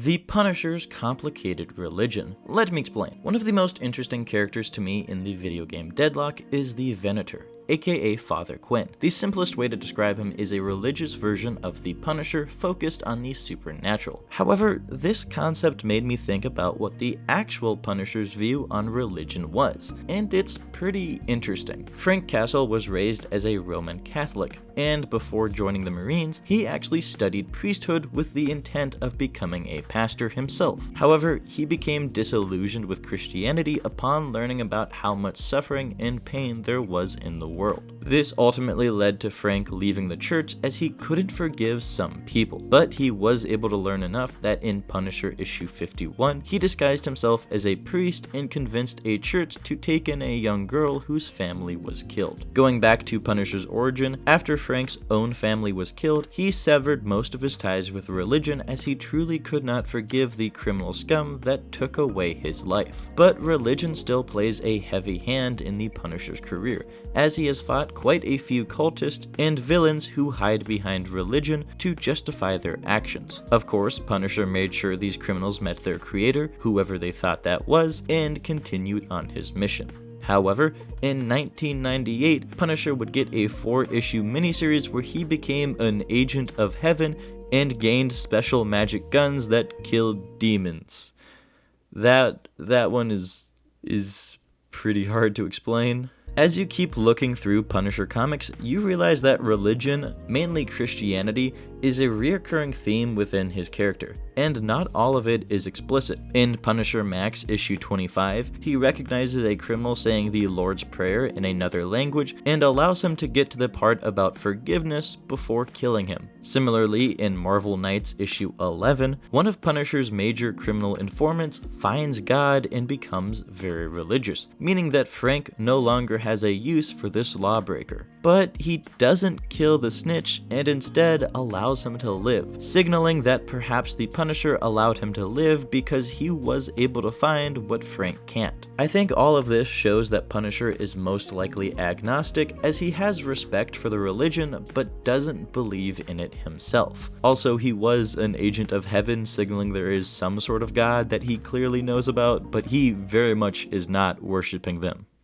The Punisher's complicated religion. Let me explain. One of the most interesting characters to me in the video game Deadlock is the Venator, aka Father Quinn. The simplest way to describe him is a religious version of the Punisher focused on the supernatural. However, this concept made me think about what the actual Punisher's view on religion was, and it's pretty interesting. Frank Castle was raised as a Roman Catholic, and before joining the Marines, he actually studied priesthood with the intent of becoming a pastor himself. However, he became disillusioned with Christianity upon learning about how much suffering and pain there was in the world. This ultimately led to Frank leaving the church as he couldn't forgive some people, but he was able to learn enough that in Punisher issue 51, he disguised himself as a priest and convinced a church to take in a young girl whose family was killed. Going back to Punisher's origin, after Frank's own family was killed, he severed most of his ties with religion as he truly could not forgive the criminal scum that took away his life. But religion still plays a heavy hand in the Punisher's career, as he has fought quite a few cultists and villains who hide behind religion to justify their actions. Of course, Punisher made sure these criminals met their creator, whoever they thought that was, and continued on his mission. However, in 1998, Punisher would get a 4-issue miniseries where he became an agent of heaven and gained special magic guns that killed demons. That one is pretty hard to explain. As you keep looking through Punisher comics, you realize that religion, mainly Christianity, is a reoccurring theme within his character, and not all of it is explicit. In Punisher Max issue 25, he recognizes a criminal saying the Lord's Prayer in another language and allows him to get to the part about forgiveness before killing him. Similarly, in Marvel Knights issue 11, one of Punisher's major criminal informants finds God and becomes very religious, meaning that Frank no longer has a use for this lawbreaker. But he doesn't kill the snitch and instead allows him to live, signaling that perhaps the Punisher allowed him to live because he was able to find what Frank can't. I think all of this shows that Punisher is most likely agnostic, as he has respect for the religion but doesn't believe in it himself. Also, he was an agent of heaven, signaling there is some sort of god that he clearly knows about, but he very much is not worshipping them.